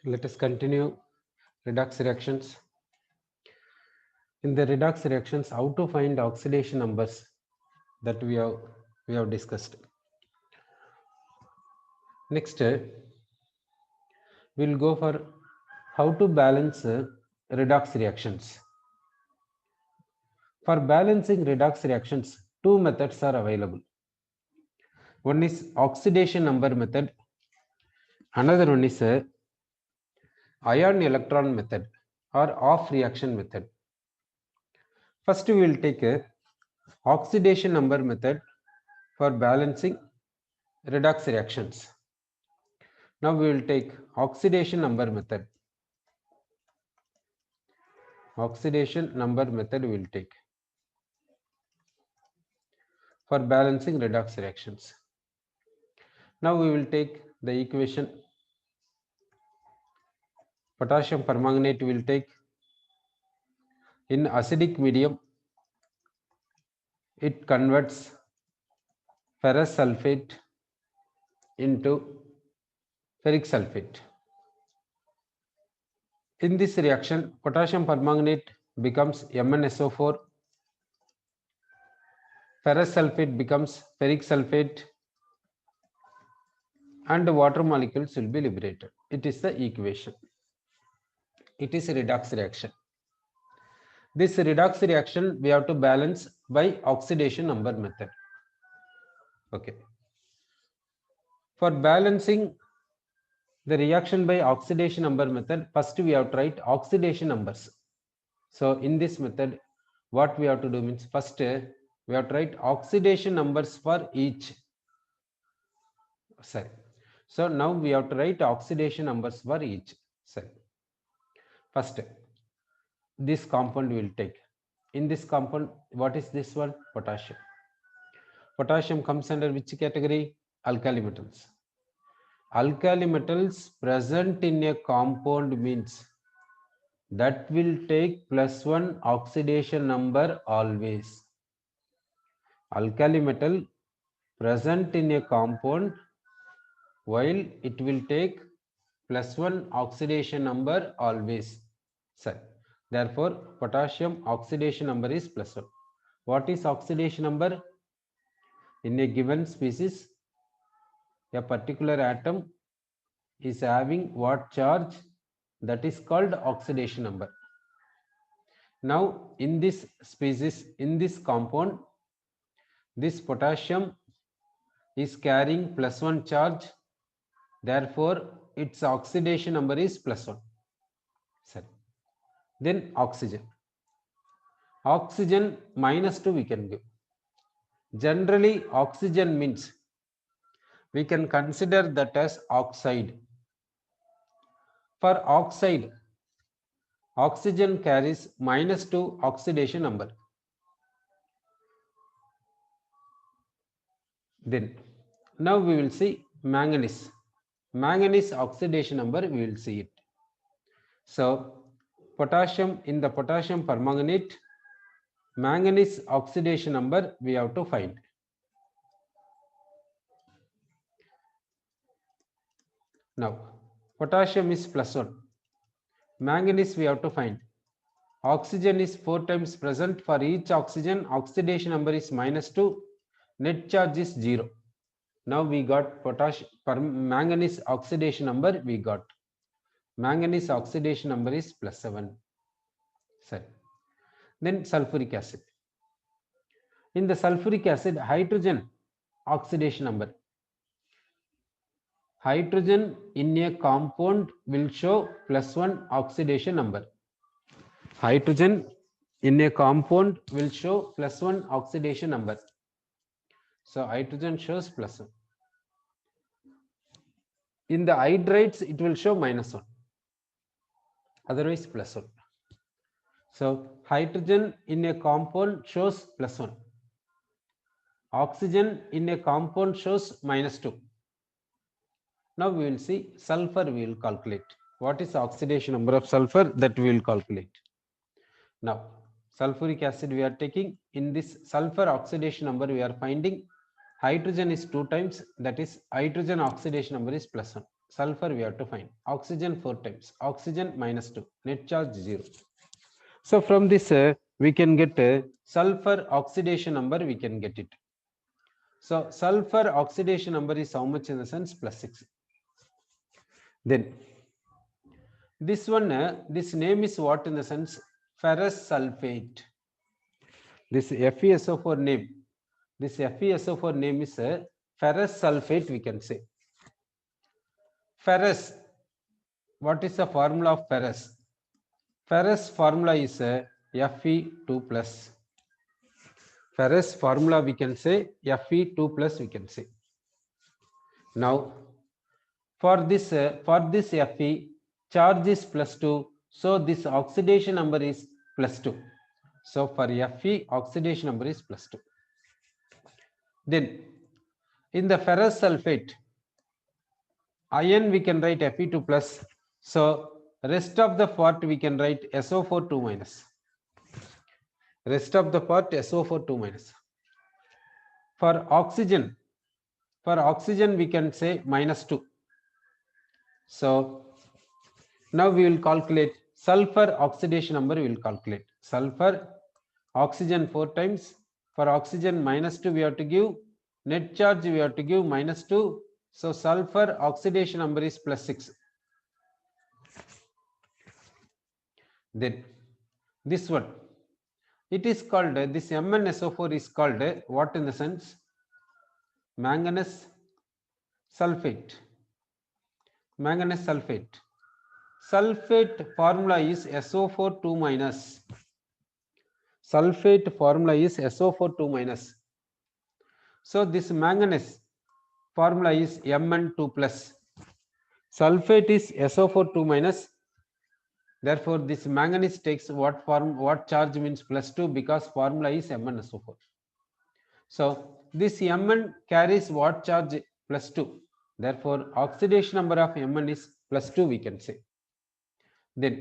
Let us continue redox reactions. In the redox reactions, how to find oxidation numbers that we have discussed. Next, we'll go for how to balance redox reactions. For balancing redox reactions, two methods are available. One is oxidation number method. Another one is ion electron method or off reaction method. First, we will take a oxidation number method for balancing redox reactions. Now we will take oxidation number method. Oxidation number method we will take for balancing redox reactions. Now we will take the equation. Potassium permanganate we will take in acidic medium. It converts ferrous sulfate into ferric sulfate. In this reaction, potassium permanganate becomes MnSO4, ferrous sulfate becomes ferric sulfate, and the water molecules will be liberated. It is the equation. It is a redox reaction. This redox reaction we have to balance by oxidation number method. Okay. For balancing the reaction by oxidation number method, first we have to write oxidation numbers. So in this method, what we have to do means first we have to write oxidation numbers for each. Sorry. So now we have to write oxidation numbers for each. Sorry. First, this compound we will take. In this compound, what is this one? Potassium. Potassium comes under which category? Alkali metals. Alkali metals present in a compound means that will take +1 oxidation number always. Alkali metal present in a compound while it will take +1 oxidation number always. Sorry. Therefore, potassium oxidation number is +1. What is oxidation number? In a given species, a particular atom is having what charge? That is called oxidation number. Now, in this species, in this compound, this potassium is carrying +1 charge. Therefore, its oxidation number is +1. Sorry. Then oxygen. Oxygen -2 we can give. Generally, oxygen means we can consider that as oxide. For oxide, oxygen carries -2 oxidation number. Then, now we will see manganese. Manganese oxidation number, we will see it. So, potassium, in the potassium permanganate, manganese oxidation number we have to find. Now, potassium is +1. Manganese we have to find. Oxygen is 4 times present. For each oxygen, oxidation number is -2. Net charge is 0. Now we got manganese oxidation number we got. Manganese oxidation number is +7. Sorry. Then sulfuric acid. In the sulfuric acid, hydrogen oxidation number. Hydrogen in a compound will show +1 oxidation number. Hydrogen in a compound will show +1 oxidation number. So hydrogen shows +1. In the hydrates, it will show -1. Otherwise, +1. So hydrogen in a compound shows +1. Oxygen in a compound shows -2. Now we will see sulfur, we will calculate. What is the oxidation number of sulfur? That we will calculate. Now, sulfuric acid we are taking. In this sulfur oxidation number we are finding Hydrogen is 2 times, that is hydrogen oxidation number is +1. Sulfur we have to find. Oxygen 4 times. Oxygen -2. Net charge 0. So from this we can get sulfur oxidation number, we can get it. So sulfur oxidation number is how much in the sense? +6. Then this one, this name is what in the sense? Ferrous sulfate. This FeSO4 name, this FeSO4 name is ferrous sulfate, we can say. Ferrous, what is the formula of ferrous? Ferrous formula is Fe2 plus. Ferrous formula we can say Fe2 plus, we can say. Now for this Fe, charge is +2, so this oxidation number is +2. So for Fe, oxidation number is +2. Then in the ferrous sulfate, ion we can write Fe2 plus. So rest of the part we can write SO4 2 minus. Rest of the part SO4 2 minus. For oxygen we can say -2. So now we will calculate sulfur oxidation number, we will calculate. Sulfur, oxygen 4 times. For oxygen -2 we have to give. Net charge we have to give -2. So sulfur oxidation number is +6. Then this one, it is called, this MnSO4 is called what in the sense? Manganese sulfate. Manganese sulfate. Sulfate formula is SO4 2 minus. Sulfate formula is SO4 2 minus. So this manganese formula is Mn2 plus. Sulfate is SO4 2 minus. Therefore this manganese takes what form, what charge means +2, because formula is MnSO4. So this Mn carries what charge? +2. Therefore oxidation number of Mn is +2, we can say. Then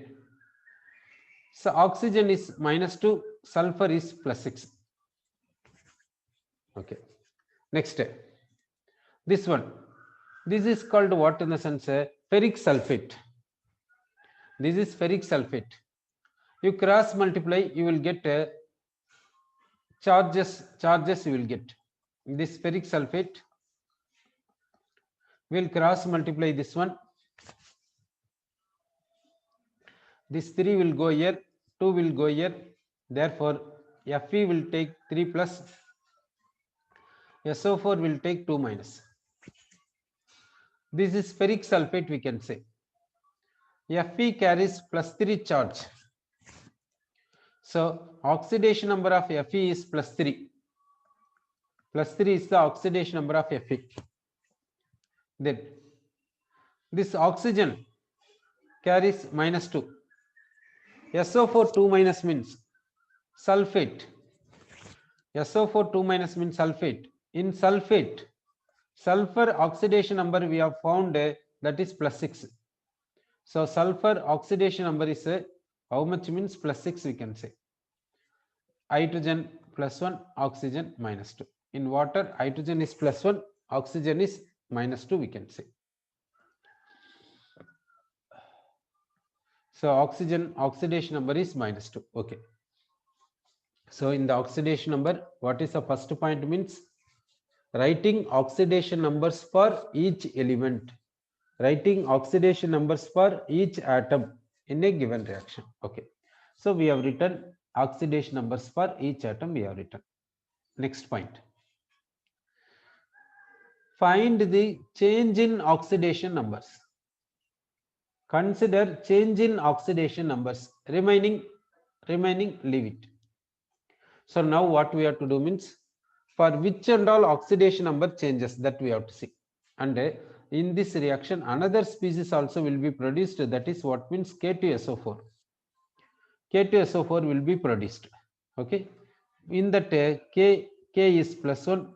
so oxygen is -2, sulfur is +6. Okay. Next, this one, this is called what in the sense? Ferric sulfate. This is ferric sulfate. You cross multiply, you will get charges you will get. This ferric sulfate will cross multiply this one. This 3 will go here, 2 will go here. Therefore Fe will take 3 plus, SO4 will take 2 minus. This is ferric sulfate, we can say. Fe carries +3 charge. So oxidation number of Fe is +3. +3 is the oxidation number of Fe. Then this oxygen carries -2. SO4 2 minus means sulfate. SO4 2 minus means sulfate. In sulfate, sulfur oxidation number we have found that is +6. So sulfur oxidation number is how much means +6, we can say. Hydrogen +1, oxygen -2. In water, hydrogen is +1, oxygen is -2, we can say. So oxygen oxidation number is -2. Okay. So in the oxidation number, what is the first point means? Writing oxidation numbers for each element. Writing oxidation numbers for each atom in a given reaction. Okay. So we have written oxidation numbers for each atom, we have written. Next point. Find the change in oxidation numbers. Consider change in oxidation numbers. Remaining, leave it. So now what we have to do means, for which and all oxidation number changes, that we have to see. And in this reaction, another species also will be produced, that is what means K2SO4. K2SO4 will be produced. Okay. In that K is +1,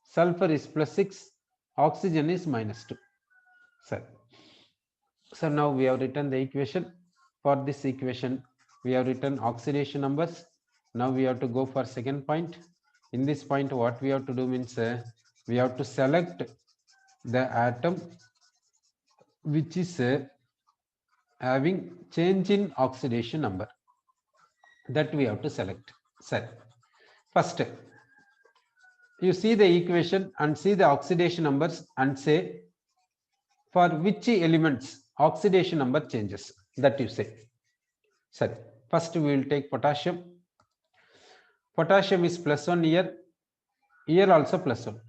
sulfur is +6, oxygen is -2. So now we have written the equation. For this equation, we have written oxidation numbers. Now we have to go for second point. In this point, what we have to do means we have to select the atom which is having change in oxidation number, that we have to select. Sir, first you see the equation and see the oxidation numbers and say for which elements oxidation number changes, that you say. Sir, first we will take potassium. Potassium is +1 here, here also +1.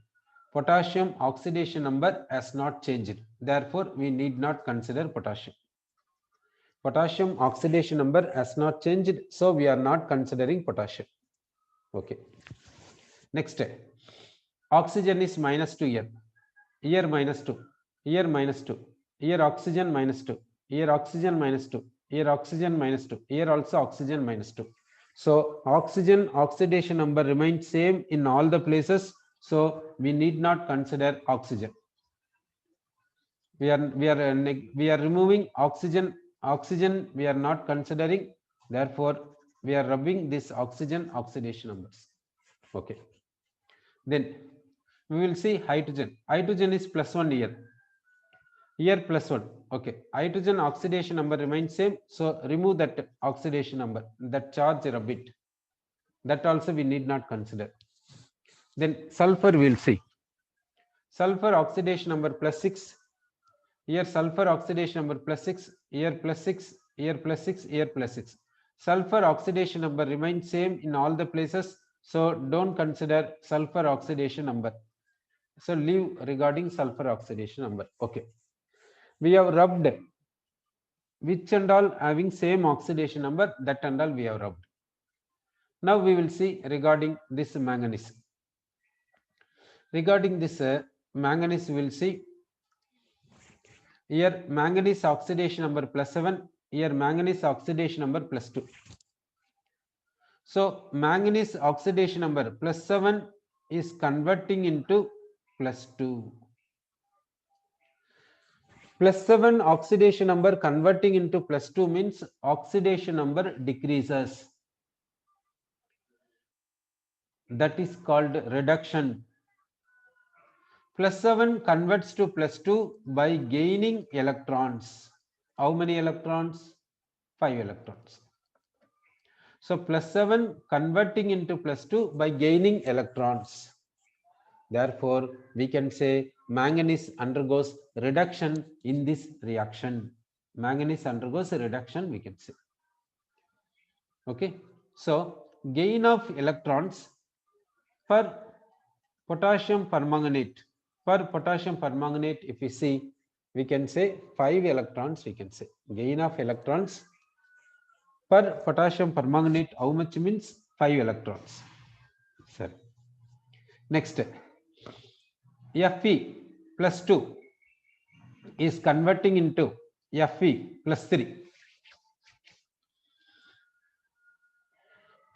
Potassium oxidation number has not changed, therefore we need not consider potassium. Potassium oxidation number has not changed, so we are not considering potassium. Okay. Next, oxygen is -2 here, here -2, here -2, here oxygen -2, here oxygen -2, here oxygen -2, here also oxygen -2. So oxygen oxidation number remains same in all the places, so we need not consider oxygen. We are removing oxygen we are not considering, therefore we are rubbing this oxygen oxidation numbers. Okay, then we will see hydrogen. Hydrogen is +1 here, here +1. Okay, hydrogen oxidation number remains same, so remove that oxidation number, that charge, rub it, that also we need not consider. Then sulfur we will see. Sulfur oxidation number +6, here sulfur oxidation number +6, here +6, here +6, here +6. Sulfur oxidation number remains same in all the places, so don't consider sulfur oxidation number. So leave regarding sulfur oxidation number. Okay, we have rubbed which and all having same oxidation number, that and all we have rubbed. Now we will see regarding this manganese. Regarding this manganese, we will see here manganese oxidation number +7, here manganese oxidation number +2. So manganese oxidation number +7 is converting into +2. +7 oxidation number converting into +2 means oxidation number decreases. That is called reduction. +7 converts to +2 by gaining electrons. How many electrons? 5 electrons. So +7 converting into +2 by gaining electrons. Therefore, we can say manganese undergoes reduction in this reaction. Manganese undergoes a reduction, we can say. Okay. So gain of electrons for potassium permanganate. For potassium permanganate, if we see, we can say 5 electrons, we can say. Gain of electrons for potassium permanganate, how much means 5 electrons. Sir. Next, Fe +2 is converting into Fe +3.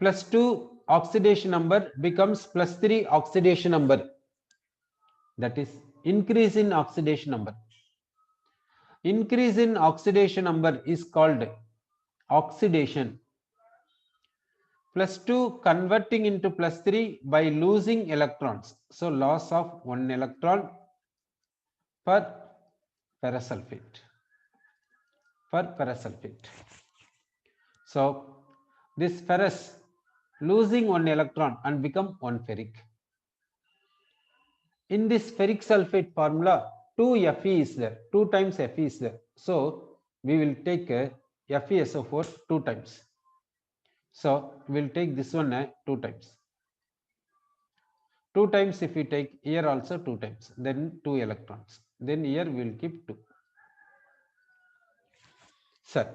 +2 oxidation number becomes +3 oxidation number. That is increase in oxidation number. Increase in oxidation number is called oxidation. +2 converting into +3 by losing electrons. So loss of 1 electron for parasulfate. For parasulfate. So this ferrous losing 1 electron and become 1 ferric. In this ferric sulfate formula, 2 Fe is there, 2 times Fe is there. So we will take FeSO4 2 times. So we will take this one 2 times. 2 times if we take here also 2 times, then 2 electrons. Then here we will keep 2. Sir,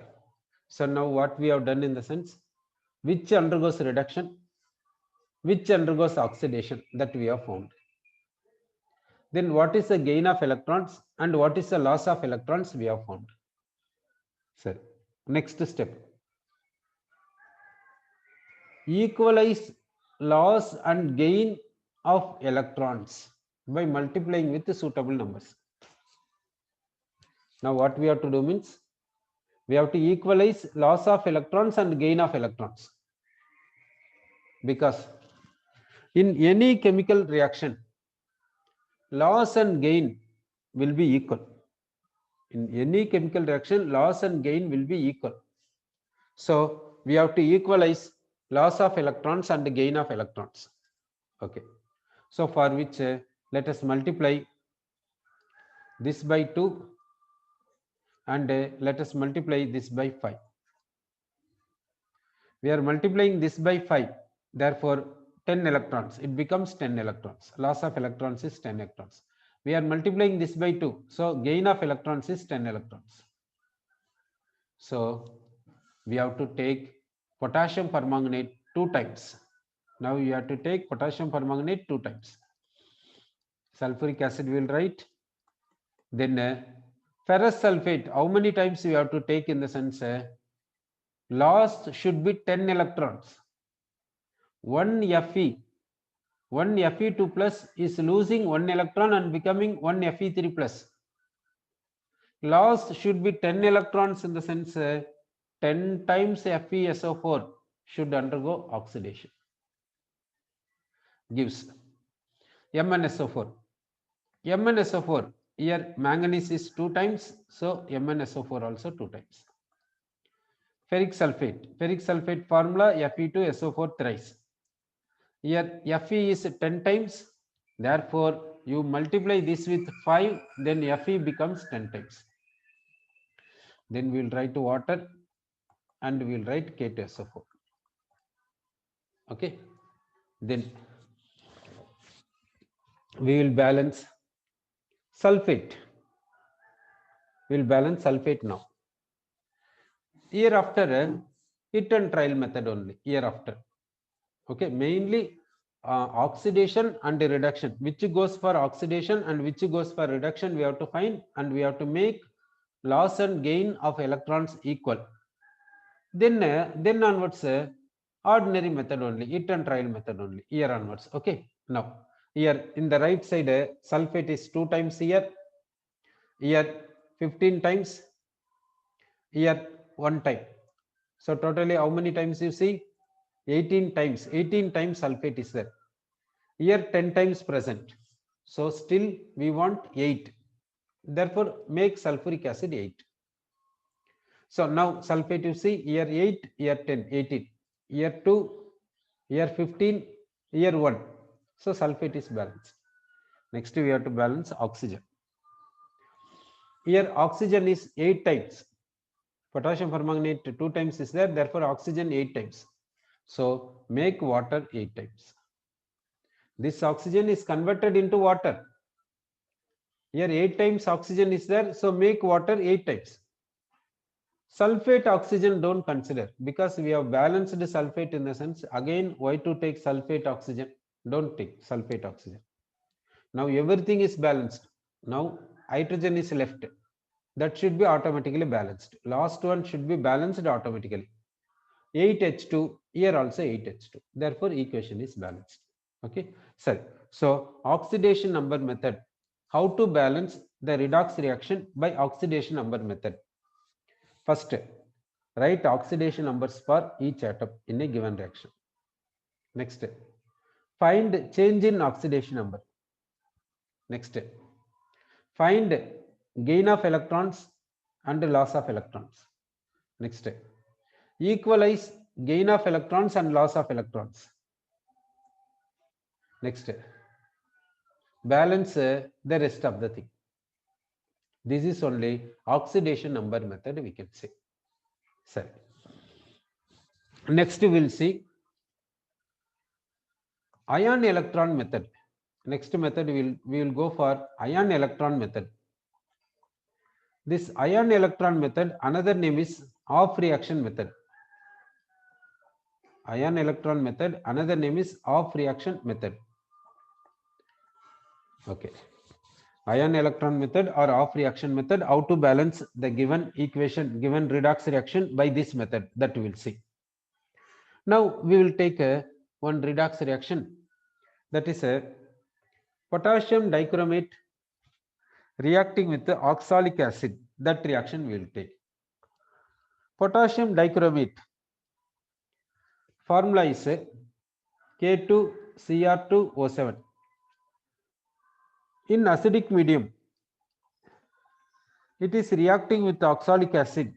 so now what we have done in the sense, which undergoes reduction, which undergoes oxidation, that we have found. Then what is the gain of electrons and what is the loss of electrons, we have found. Sir, next step. Equalize loss and gain of electrons by multiplying with the suitable numbers. Now what we have to do means, we have to equalize loss of electrons and gain of electrons. Because in any chemical reaction, loss and gain will be equal. In any chemical reaction, loss and gain will be equal. So we have to equalize loss of electrons and gain of electrons. Okay. So for which let us multiply this by 2 and let us multiply this by 5. We are multiplying this by 5. Therefore, 10 electrons. It becomes 10 electrons. Loss of electrons is 10 electrons. We are multiplying this by 2. So gain of electrons is 10 electrons. So we have to take potassium permanganate 2 times. Now you have to take potassium permanganate 2 times. Sulfuric acid we will write. Then ferrous sulfate, how many times we have to take in the sense loss should be 10 electrons. 1 Fe, 1 Fe2 plus is losing 1 electron and becoming 1 Fe3 plus. Loss should be 10 electrons in the sense 10 times FeSO4 should undergo oxidation. Gives MnSO4. MnSO4, here manganese is 2 times, so MnSO4 also 2 times. Ferric sulfate formula Fe2SO4 thrice. Here Fe is 10 times, therefore you multiply this with 5, then Fe becomes 10 times. Then we will write water and we will write K2SO4. Okay. Then we will balance sulfate. We will balance sulfate now. Hereafter, hit and trial method only. Hereafter. Okay. Mainly oxidation and reduction. Which goes for oxidation and which goes for reduction we have to find, and we have to make loss and gain of electrons equal. Then onwards ordinary method only, hit and trial method only, here onwards. Okay. Now here in the right side sulfate is 2 times, here 15 times, here 1 time. So totally how many times you see? 18 times. 18 times sulfate is there. Here 10 times present. So still we want 8. Therefore make sulfuric acid 8. So now sulfate you see, here 8, here 10, 18, here 2, here 15, here 1. So sulfate is balanced. Next we have to balance oxygen. Here oxygen is 8 times. Potassium permanganate 2 times is there, therefore oxygen 8 times. So make water 8 times. This oxygen is converted into water. Here 8 times oxygen is there, so make water 8 times. Sulfate oxygen don't consider because we have balanced sulfate in the sense, again why to take sulfate oxygen? Don't take sulfate oxygen. Now everything is balanced. Now hydrogen is left. That should be automatically balanced. Last one should be balanced automatically. 8H2, here also 8H2. Therefore equation is balanced. Okay. So oxidation number method. How to balance the redox reaction by oxidation number method? First, write oxidation numbers for each atom in a given reaction. Next, find change in oxidation number. Next, find gain of electrons and loss of electrons. Next, equalize gain of electrons and loss of electrons. Next, balance the rest of the thing. This is only oxidation number method we can say. Sorry. Next we will see ion electron method. Next method we will go for ion electron method. This ion electron method, another name is off reaction method. Ion electron method, another name is off reaction method. Okay. Ion electron method or off reaction method, how to balance the given equation, given redox reaction by this method, that we will see. Now we will take one redox reaction, that is a potassium dichromate reacting with the oxalic acid. That reaction we will take. Potassium dichromate formula is K2Cr2O7. In acidic medium, it is reacting with oxalic acid.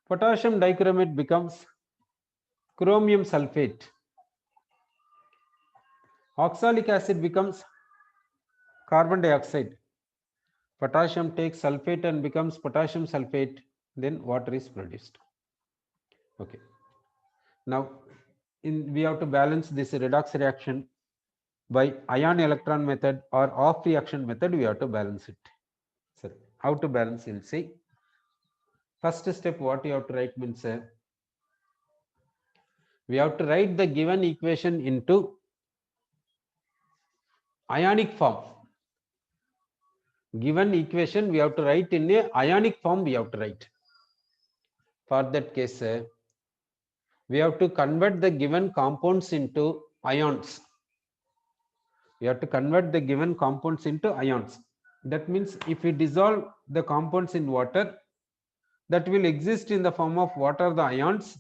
Potassium dichromate becomes chromium sulfate. Oxalic acid becomes carbon dioxide. Potassium takes sulfate and becomes potassium sulfate, then water is produced. Okay. Now, we have to balance this redox reaction by ion electron method or off reaction method. We have to balance it. So, how to balance? We'll see. First step, what you have to write means we have to write the given equation into ionic form. Given equation we have to write in a ionic form. We have to write. For that case, we have to convert the given compounds into ions. We have to convert the given compounds into ions. That means if we dissolve the compounds in water, that will exist in the form of what are the ions.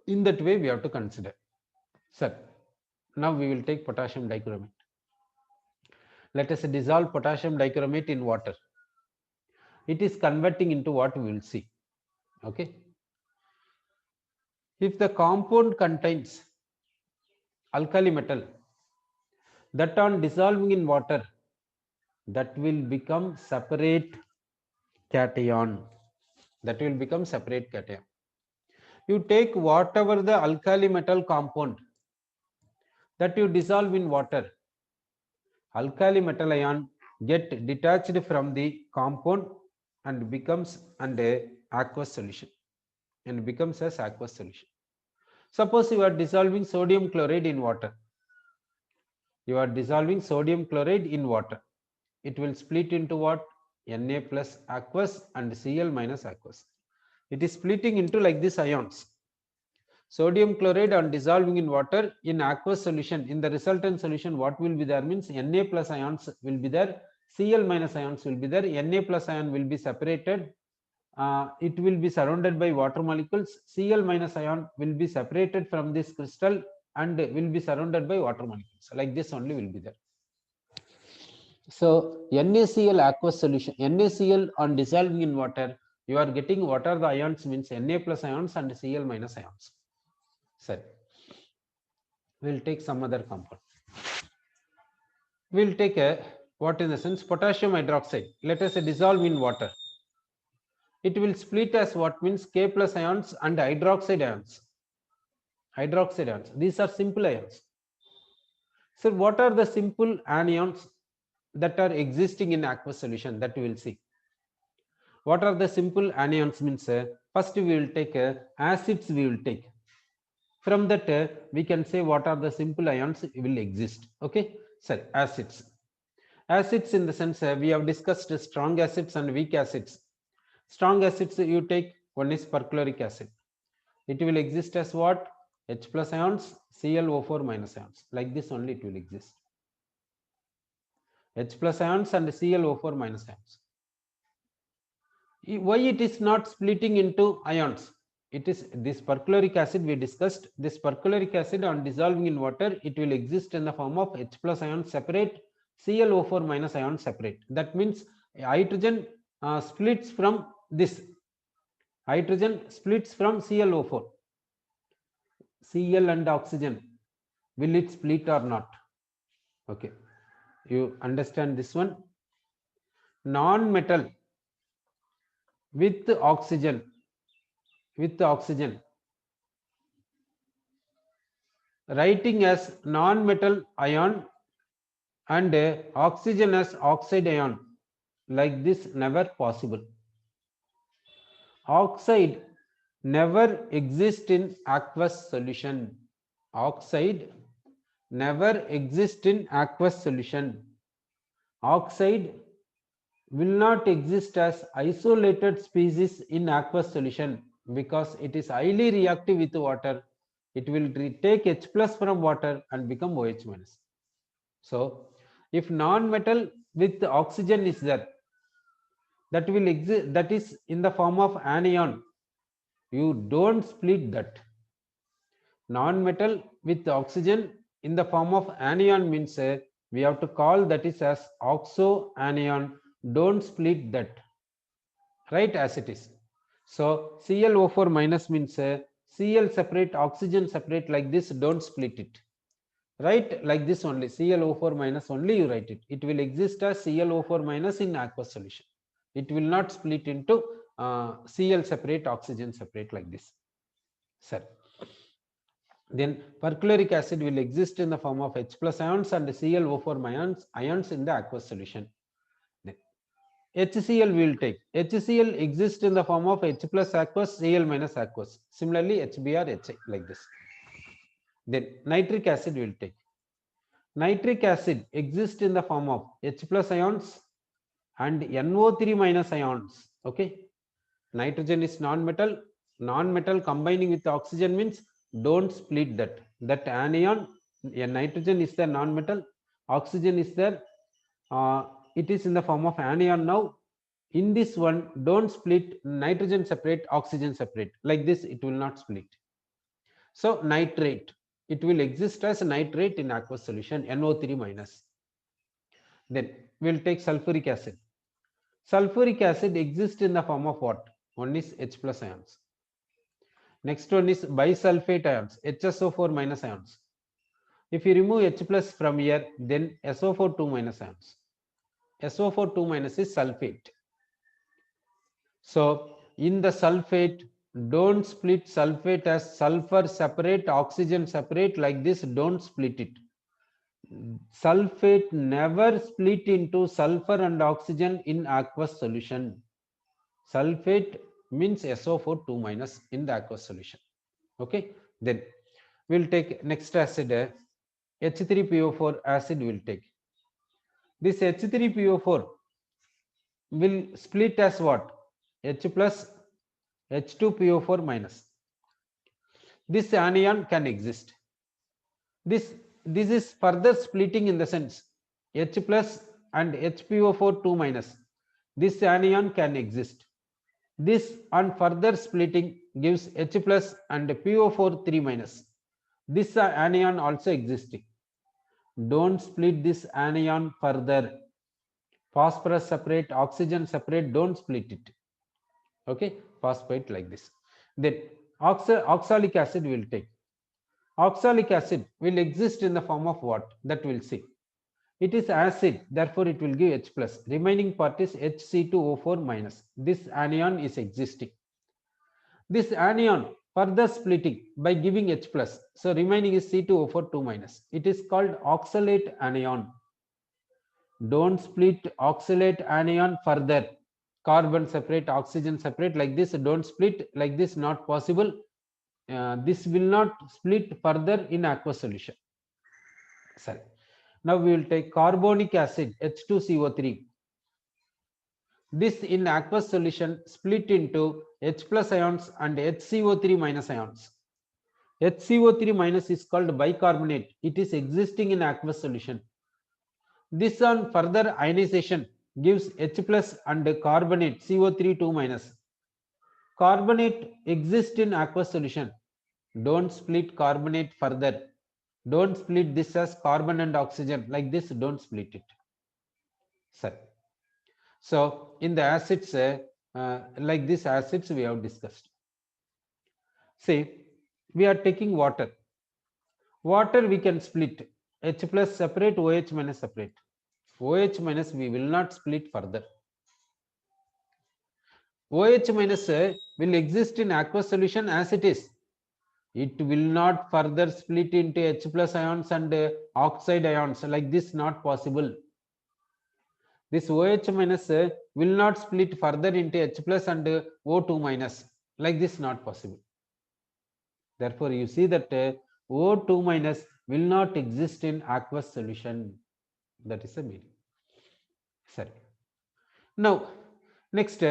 In that way we have to consider. Sir, now we will take potassium dichromate. Let us dissolve potassium dichromate in water. It is converting into what we will see. Okay. If the compound contains alkali metal, that on dissolving in water, that will become separate cation. That will become separate cation. You take whatever the alkali metal compound that you dissolve in water, alkali metal ion get detached from the compound and becomes a aqueous solution and becomes as aqueous solution. Suppose you are dissolving sodium chloride in water. You are dissolving sodium chloride in water. It will split into what? Na plus aqueous and Cl minus aqueous. It is splitting into like this ions. Sodium chloride on dissolving in water in aqueous solution, in the resultant solution, what will be there means Na plus ions will be there, Cl minus ions will be there. Na plus ion will be separated. It will be surrounded by water molecules. Cl minus ion will be separated from this crystal and will be surrounded by water molecules. Like this only will be there. So NaCl aqueous solution, NaCl on dissolving in water, you are getting what are the ions means Na plus ions and Cl minus ions. Sir, we will take some other compound. We will take a what in the sense potassium hydroxide. Let us dissolve in water. It will split as what means K plus ions and hydroxide ions. Hydroxide ions. These are simple ions. So what are the simple anions that are existing in aqueous solution? That we will see. What are the simple anions means? First we will take acids. We will take. From that we can say what are the simple ions will exist. Okay, sir, acids. Acids in the sense we have discussed strong acids and weak acids. Strong acids you take, one is perchloric acid. It will exist as what? H plus ions, ClO4 minus ions. Like this only it will exist. H plus ions and ClO4 minus ions. Why it is not splitting into ions? It is this perchloric acid we discussed. This perchloric acid on dissolving in water, it will exist in the form of H plus ions separate, ClO4 minus ions separate. That means hydrogen splits from this. Hydrogen splits from ClO4. Cl and oxygen, will it split or not? Okay, you understand this one. Non-metal with oxygen, writing as non-metal ion and oxygen as oxide ion, like this never possible. Oxide never exists in aqueous solution. Oxide never exists in aqueous solution. Oxide will not exist as isolated species in aqueous solution because it is highly reactive with water. It will take H plus from water and become OH minus. So if non-metal with oxygen is there, that will exist, that is in the form of anion. You don't split that. Non-metal with oxygen in the form of anion means we have to call that is as oxo anion. Don't split that, right, as it is. So ClO4 minus means Cl separate, oxygen separate, like this. Don't split it, right, like this only. ClO4 minus only you write it. It will exist as ClO4 minus in aqueous solution. It will not split into Cl separate, oxygen separate, like this, sir. Then perchloric acid will exist in the form of H plus ions and ClO4 ions in the aqueous solution. Then HCl will take. HCl exists in the form of H plus aqueous, Cl minus aqueous. Similarly, HBr, HI, like this. Then nitric acid will take. Nitric acid exists in the form of H plus ions and NO3 minus ions. Okay. Nitrogen is non-metal. Non-metal combining with oxygen means don't split that. That anion, nitrogen is the non-metal, oxygen is there. It is in the form of anion now. In this one, don't split nitrogen separate, oxygen separate. Like this, it will not split. So nitrate, it will exist as nitrate in aqueous solution, NO3 minus. Then we'll take sulfuric acid. Sulfuric acid exists in the form of what? One is H plus ions. Next one is bisulfate ions, HSO4 minus ions. If you remove H plus from here, then SO4 2 minus ions. SO4 2 minus is sulfate. So in the sulfate, don't split sulfate as sulfur separate, oxygen separate, like this. Don't split it. Sulfate never split into sulfur and oxygen in aqueous solution. Sulfate means SO4 2 minus in the aqueous solution. Okay, then we'll take next acid, H3PO4 acid will take. This H3PO4 will split as what? H plus H2PO4 minus. This anion can exist. This is further splitting in the sense H plus and HPO4 2 minus. This anion can exist. This on further splitting gives H plus and PO4 3 minus. This anion also existing. Don't split this anion further. Phosphorus separate, oxygen separate, don't split it. Okay, phosphate like this. Then oxalic acid will take. Oxalic acid will exist in the form of what? That we'll see. It is acid, therefore it will give H plus. Remaining part is HC2O4 minus. This anion is existing. This anion further splitting by giving H plus. So remaining is C2O4 2 minus. It is called oxalate anion. Don't split oxalate anion further. Carbon separate, oxygen separate, like this. Don't split, like this, not possible. This will not split further in aqueous solution. Sorry. Now we will take carbonic acid, H2CO3. This in aqueous solution split into H plus ions and HCO3 minus ions. HCO3 minus is called bicarbonate. It is existing in aqueous solution. This on further ionization gives H plus and carbonate CO3 2 minus. Carbonate exists in aqueous solution. Don't split carbonate further. Don't split this as carbon and oxygen, like this. Don't split it. Sir. So in the acids, like this acids we have discussed. See, we are taking water. Water we can split. H plus separate, OH minus separate. OH minus we will not split further. OH minus will exist in aqueous solution as it is. It will not further split into H plus ions and oxide ions, like this, not possible. This OH minus will not split further into H plus and O2 minus, like this, not possible. Therefore, you see that O2 minus will not exist in aqueous solution. That is the meaning. Sorry. Now, next,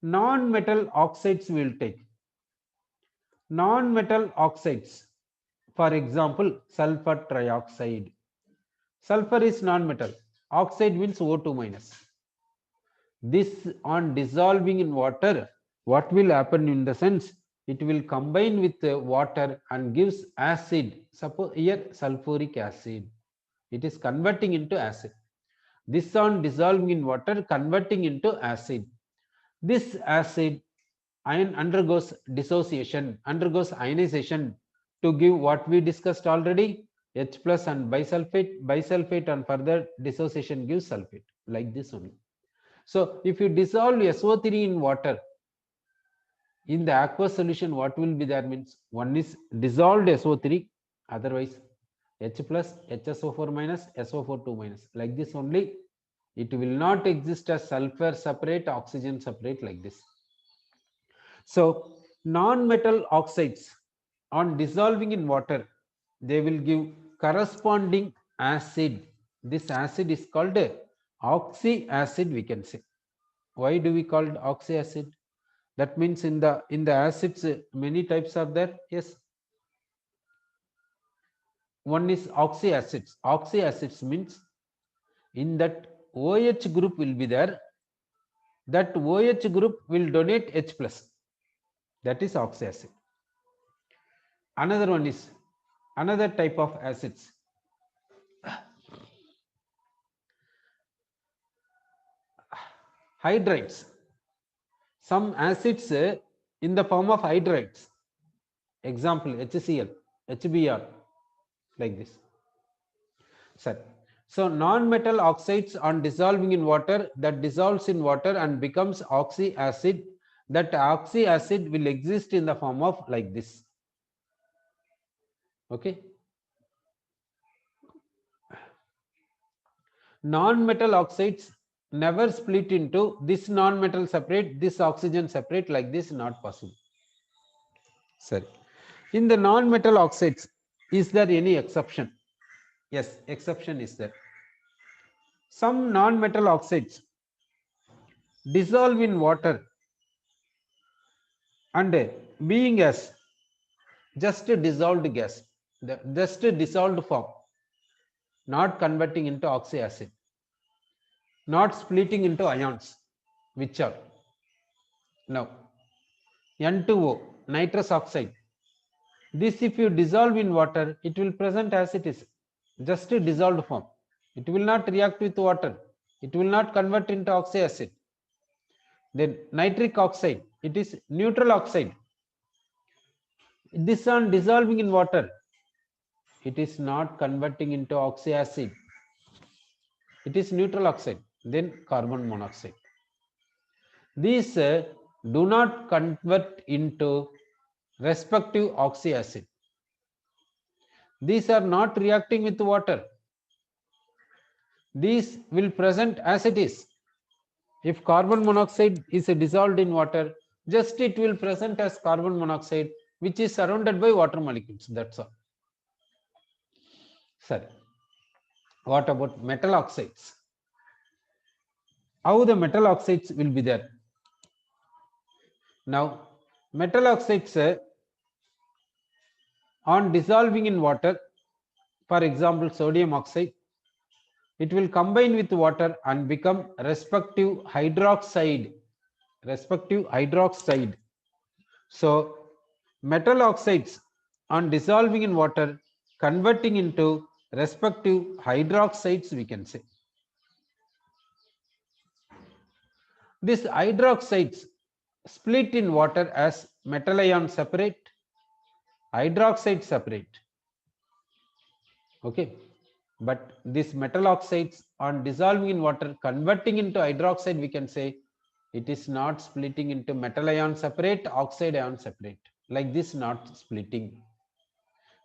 non-metal oxides we will take. Non-metal oxides, for example, sulfur trioxide. Sulfur is non-metal. Oxide means O2 minus. This on dissolving in water, what will happen in the sense, it will combine with water and gives acid. Suppose here sulfuric acid. It is converting into acid. This on dissolving in water, converting into acid. This acid ion undergoes dissociation, undergoes ionization to give what we discussed already, H plus and bisulfate. Bisulfate and further dissociation gives sulfate, like this only. So if you dissolve SO3 in water, in the aqueous solution, what will be there means one is dissolved SO3, otherwise H plus, HSO4 minus, SO4 2 minus, like this only. It will not exist as sulfur separate, oxygen separate, like this. So non-metal oxides on dissolving in water, they will give corresponding acid. This acid is called oxy acid, we can say. Why do we call it oxy acid? That means in the acids many types are there. Yes, one is oxy acids. Oxy acids means in that OH group will be there. That OH group will donate H plus. That is oxy acid. Another one is another type of acids. Hydrides. Some acids in the form of hydrides. Example HCl, HBr, like this. Sir. So non-metal oxides on dissolving in water, that dissolves in water and becomes oxy acid. That oxy acid will exist in the form of like this. Okay. Non-metal oxides never split into this non-metal separate, this oxygen separate, like this, not possible. Sorry. In the non-metal oxides, is there any exception? Yes, exception is there. Some non-metal oxides dissolve in water and being as just a dissolved gas, just a dissolved form, not converting into oxy acid, not splitting into ions, which are now N2O, nitrous oxide. This if you dissolve in water, it will present as it is, just a dissolved form. It will not react with water. It will not convert into oxy acid. Then nitric oxide, it is neutral oxide. This on dissolving in water, it is not converting into oxy acid. It is neutral oxide. Then carbon monoxide. These do not convert into respective oxy acid. These are not reacting with water. These will present as it is. If carbon monoxide is dissolved in water, just it will present as carbon monoxide, which is surrounded by water molecules. That's all. Sir, what about metal oxides? How the metal oxides will be there? Now, metal oxides on dissolving in water, for example, sodium oxide, it will combine with water and become respective hydroxide. So metal oxides on dissolving in water, converting into respective hydroxides, we can say. These hydroxides split in water as metal ion separate, hydroxide separate. Okay. But these metal oxides on dissolving in water, converting into hydroxide, we can say it is not splitting into metal ion separate, oxide ion separate. Like this, not splitting.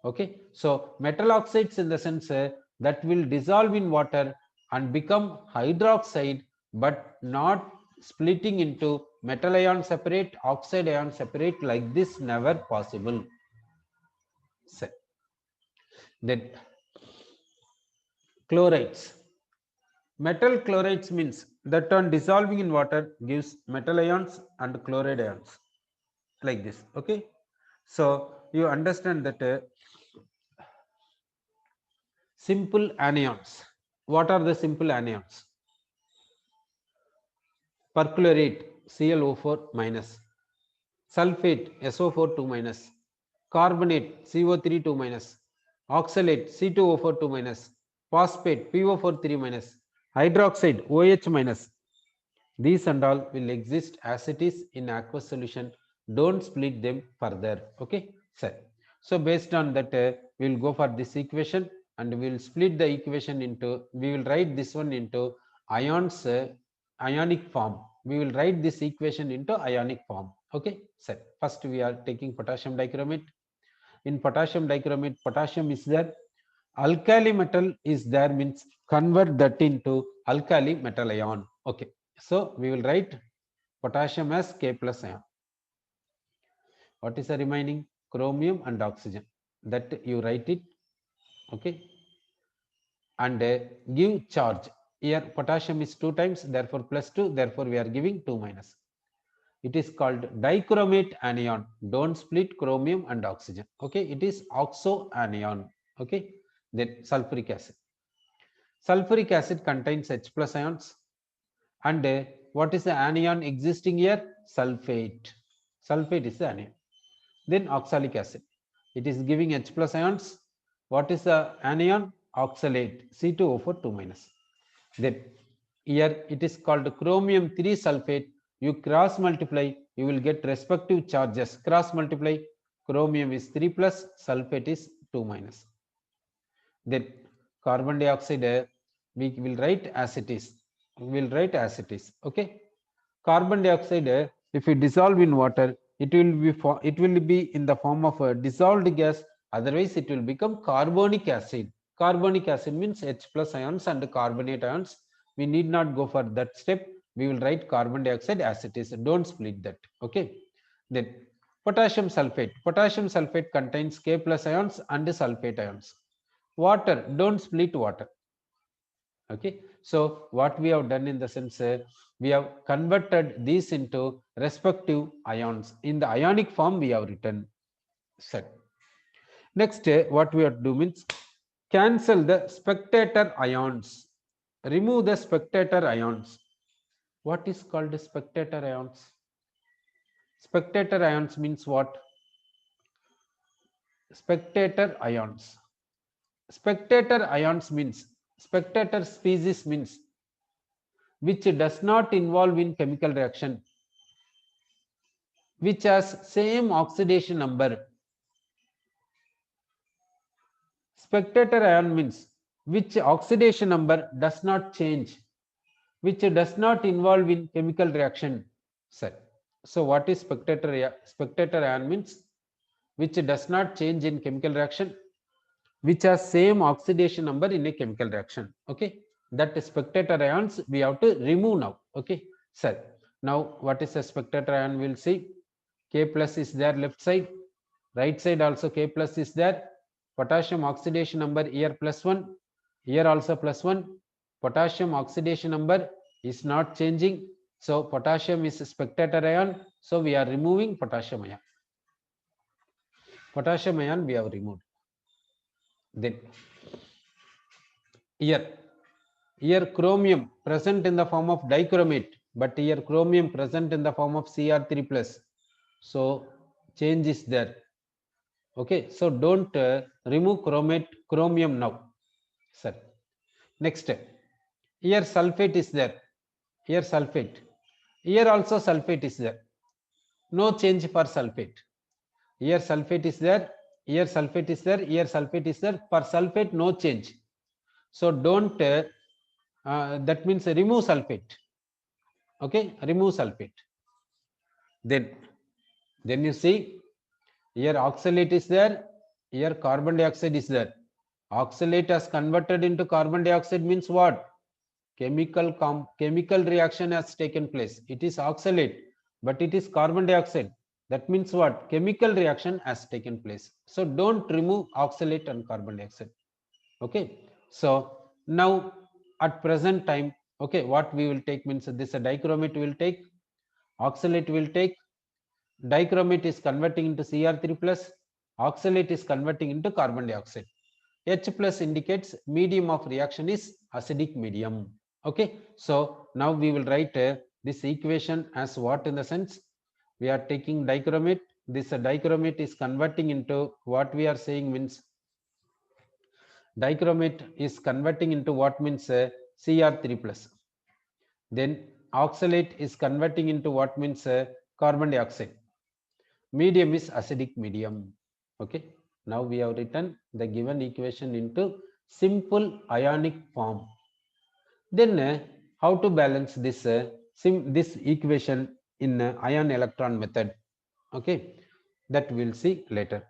Okay. So metal oxides in the sense that will dissolve in water and become hydroxide, but not splitting into metal ion separate, oxide ion separate, like this, never possible. So, then chlorides. Metal chlorides means that on dissolving in water gives metal ions and chloride ions, like this. Okay. So you understand that simple anions. What are the simple anions? Perchlorate, ClO4 minus. sulfate SO4 2 minus, carbonate CO3 2 minus, oxalate C2O4 2 minus, phosphate PO4 3 minus, hydroxide OH minus. These and all will exist as it is in aqueous solution. Don't split them further. Okay, sir. So based on that, we will go for this equation and we will split the equation into, we will write this one into ions, ionic form. We will write this equation into ionic form. Okay, sir. First we are taking potassium dichromate. In potassium dichromate, potassium is there. Alkali metal is there means convert that into alkali metal ion. Okay, so we will write potassium as K plus ion. What is the remaining? Chromium and oxygen. That you write it. Okay, and give charge. Here potassium is 2 times, therefore plus 2, therefore we are giving 2 minus. It is called dichromate anion. Don't split chromium and oxygen. Okay, it is oxo anion. Okay, then sulfuric acid. Sulfuric acid contains H plus ions. And what is the anion existing here? Sulfate. Sulfate is the anion. Then oxalic acid. It is giving H plus ions. What is the anion? Oxalate. C2O4 2 minus. Then here it is called chromium 3 sulfate. You cross multiply, you will get respective charges. Cross multiply, chromium is 3 plus, sulfate is 2 minus. Then carbon dioxide, we will write as it is. We will write as it is. Okay. Carbon dioxide, if we dissolve in water, it will be in the form of a dissolved gas. Otherwise, it will become carbonic acid. Carbonic acid means H plus ions and carbonate ions. We need not go for that step. We will write carbon dioxide as it is. Don't split that. Okay. Then potassium sulfate. Potassium sulfate contains K plus ions and sulfate ions. Water. Don't split water. Okay, so what we have done in the sense, we have converted these into respective ions. In the ionic form we have written. Set. Next, what we have to do means cancel the spectator ions, remove the spectator ions. What is called spectator ions? Spectator ions means what? Spectator ions. Spectator ions means, spectator species means which does not involve in chemical reaction, which has same oxidation number. Spectator ion means which oxidation number does not change, which does not involve in chemical reaction. So what is spectator ion means which does not change in chemical reaction, which has same oxidation number in a chemical reaction. Okay, that spectator ions we have to remove now. Okay, sir. Now what is a spectator ion? We'll see. K plus is there left side, right side also K plus is there. Potassium oxidation number here +1, here also +1. Potassium oxidation number is not changing, so potassium is a spectator ion, so we are removing potassium ion. Potassium ion we have removed. Then here chromium present in the form of dichromate, but here chromium present in the form of Cr3 plus, so change is there. Okay, so don't remove chromium now, sir. Next, here sulfate is there, here sulfate, here also sulfate is there, no change for sulfate. Here sulfate is there, here sulfate is there, here sulfate is there. For sulfate no change, so don't that means remove sulfate. Okay, remove sulfate. Then you see here oxalate is there, here carbon dioxide is there. Oxalate has converted into carbon dioxide means what? Chemical reaction has taken place. It is oxalate, but it is carbon dioxide. That means what? Chemical reaction has taken place. So don't remove oxalate and carbon dioxide. Okay. So now at present time, okay, what we will take means this dichromate will take, oxalate will take, dichromate is converting into Cr3 plus, oxalate is converting into carbon dioxide. H plus indicates medium of reaction is acidic medium. Okay, so now we will write this equation as what in the sense, We are taking dichromate. This dichromate is converting into what we are saying means dichromate is converting into what means Cr3 plus. Then oxalate is converting into what means carbon dioxide. Medium is acidic medium. Okay. Now we have written the given equation into simple ionic form. Then how to balance this this equation in ion electron method? Okay, that we'll see later.